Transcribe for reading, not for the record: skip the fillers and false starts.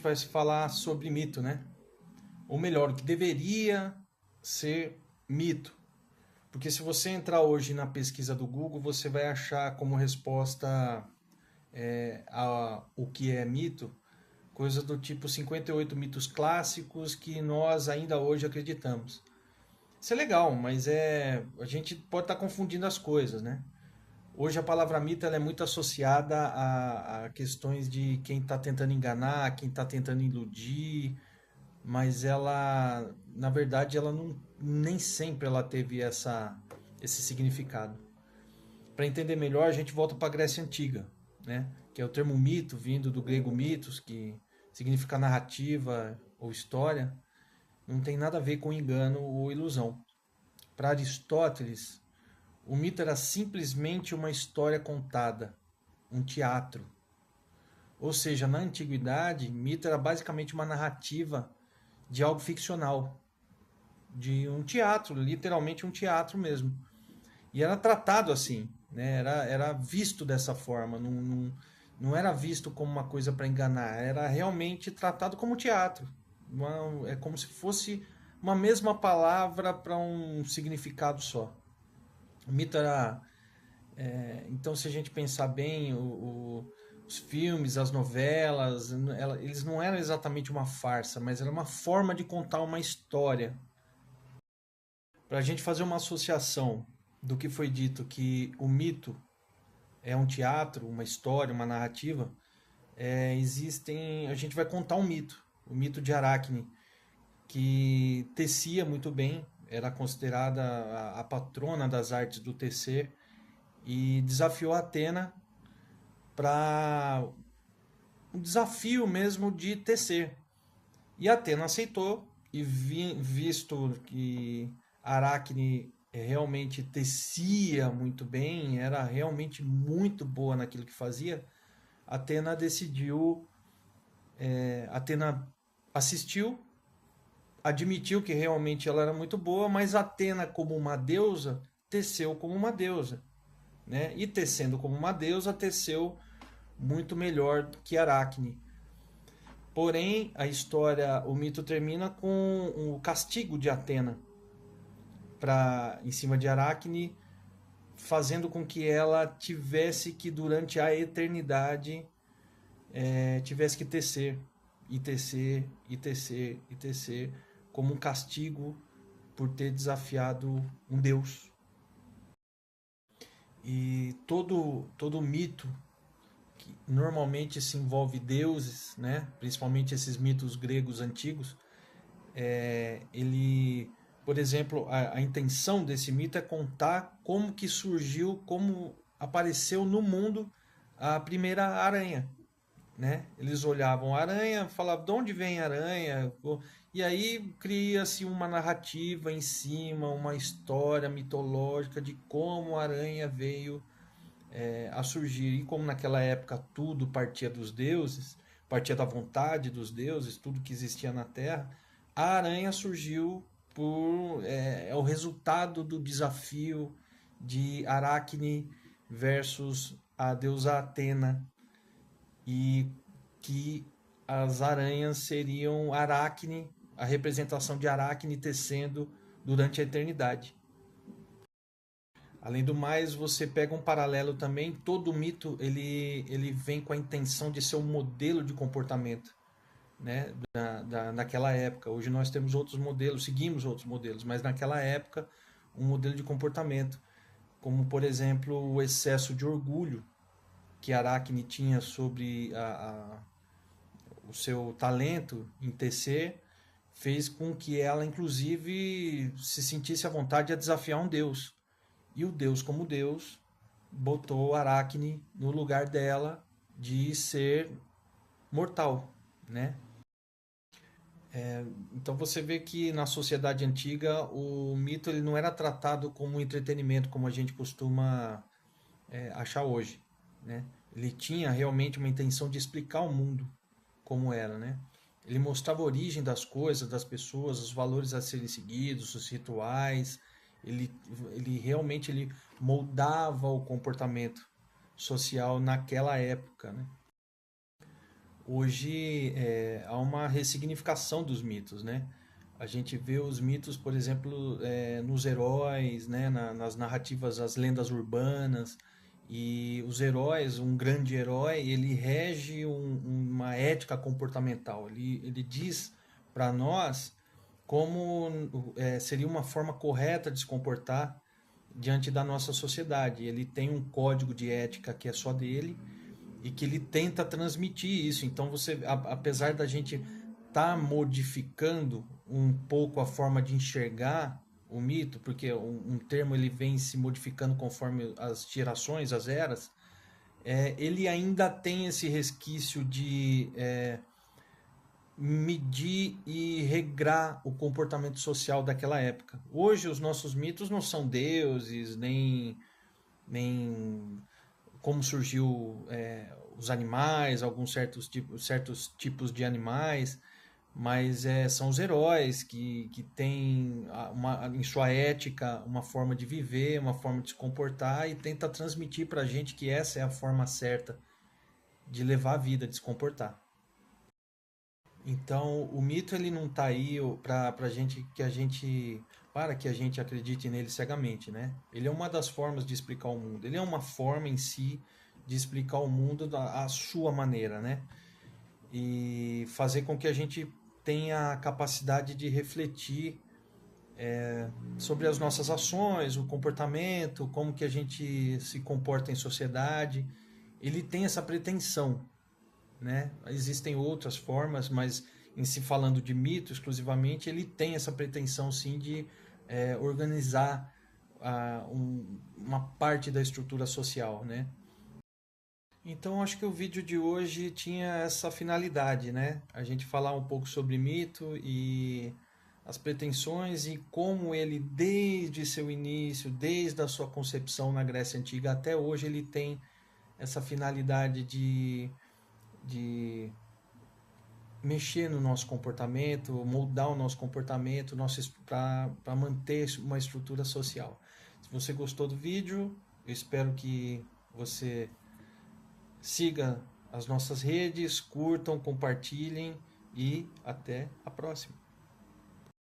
gente vai falar sobre mito, né? Ou melhor, o que deveria ser mito. Porque se você entrar hoje na pesquisa do Google, você vai achar como resposta o que é mito, coisa do tipo 58 mitos clássicos que nós ainda hoje acreditamos. Isso é legal, mas a gente pode estar confundindo as coisas, né? Hoje a palavra mito ela é muito associada a questões de quem está tentando enganar, quem está tentando iludir, mas ela, na verdade, ela não, nem sempre ela teve esse significado. Para entender melhor, a gente volta para a Grécia Antiga, né? Que é o termo mito, vindo do grego mitos, que significa narrativa ou história, não tem nada a ver com engano ou ilusão. Para Aristóteles, o mito era simplesmente uma história contada, um teatro. Ou seja, na antiguidade, mito era basicamente uma narrativa de algo ficcional, de um teatro, literalmente um teatro mesmo. E era tratado assim, né? Era visto dessa forma, não era visto como uma coisa para enganar, era realmente tratado como teatro. É como se fosse uma mesma palavra para um significado só. O mito era. Então, se a gente pensar bem, os filmes, as novelas, eles não eram exatamente uma farsa, mas era uma forma de contar uma história. Para a gente fazer uma associação do que foi dito que o mito é um teatro, uma história, uma narrativa, a gente vai contar um mito, o mito de Aracne, que tecia muito bem, era considerada a patrona das artes do tecer e desafiou Atena para um desafio mesmo de tecer. E Atena aceitou e visto que Aracne realmente tecia muito bem, era realmente muito boa naquilo que fazia, Atena decidiu, Atena assistiu, admitiu que realmente ela era muito boa, mas Atena como uma deusa, teceu como uma deusa, né? E tecendo como uma deusa, teceu muito melhor que Aracne. Porém, a história, o mito termina com o castigo de Atena em cima de Aracne, fazendo com que ela tivesse que, durante a eternidade, tivesse que tecer, e tecer, e tecer, e tecer, como um castigo por ter desafiado um deus. E todo mito que normalmente se envolve deuses, né? Principalmente esses mitos gregos antigos, ele, por exemplo, a intenção desse mito é contar como que surgiu, como apareceu no mundo a primeira aranha, né? Eles olhavam a aranha, falavam de onde vem a aranha, e aí cria-se uma narrativa em cima, uma história mitológica de como a aranha veio a surgir. E como naquela época tudo partia dos deuses, partia da vontade dos deuses, tudo que existia na Terra, a aranha surgiu é o resultado do desafio de Aracne versus a deusa Atena, e que as aranhas seriam Aracne, a representação de Aracne tecendo durante a eternidade. Além do mais, você pega um paralelo também, todo mito ele vem com a intenção de ser um modelo de comportamento, né, naquela época. Hoje nós temos outros modelos, seguimos outros modelos, mas naquela época um modelo de comportamento, como por exemplo o excesso de orgulho que Aracne tinha sobre o seu talento em tecer, fez com que ela inclusive se sentisse à vontade a desafiar um deus. E o Deus, como Deus, botou Aracne no lugar dela de ser mortal, né? Então você vê que na sociedade antiga o mito ele não era tratado como um entretenimento como a gente costuma achar hoje, né? Ele tinha realmente uma intenção de explicar o mundo como era, né? Ele mostrava a origem das coisas, das pessoas, os valores a serem seguidos, os rituais. Ele, ele realmente ele moldava o comportamento social naquela época, né? hoje há uma ressignificação dos mitos, né? A gente vê os mitos, por exemplo, nos heróis, né? Nas narrativas, as lendas urbanas. E os heróis, um grande herói, ele rege uma ética comportamental. Ele diz para nós como seria uma forma correta de se comportar diante da nossa sociedade. Ele tem um código de ética que é só dele e que ele tenta transmitir isso. Então apesar da gente estar modificando um pouco a forma de enxergar o mito, porque um termo ele vem se modificando conforme as gerações, as eras, ele ainda tem esse resquício de medir e regrar o comportamento social daquela época. Hoje os nossos mitos não são deuses, nem como surgiu os animais, alguns certos tipos de animais, mas são os heróis que têm em sua ética uma forma de viver, uma forma de se comportar e tenta transmitir para a gente que essa é a forma certa de levar a vida, de se comportar. Então, o mito ele não está aí para gente para que a gente acredite nele cegamente, né? Ele é uma das formas de explicar o mundo. Ele é uma forma em si de explicar o mundo à sua maneira, né? E fazer com que a gente tenha a capacidade de refletir sobre as nossas ações, o comportamento, como que a gente se comporta em sociedade. Ele tem essa pretensão, né? Existem outras formas, mas em se falando de mito exclusivamente, ele tem essa pretensão sim de organizar uma parte da estrutura social, né? Então acho que o vídeo de hoje tinha essa finalidade, né? A gente falar um pouco sobre mito e as pretensões e como ele, desde seu início, desde a sua concepção na Grécia Antiga até hoje, ele tem essa finalidade de mexer no nosso comportamento, moldar o nosso comportamento para manter uma estrutura social. Se você gostou do vídeo, eu espero que você siga as nossas redes, curtam, compartilhem e até a próxima.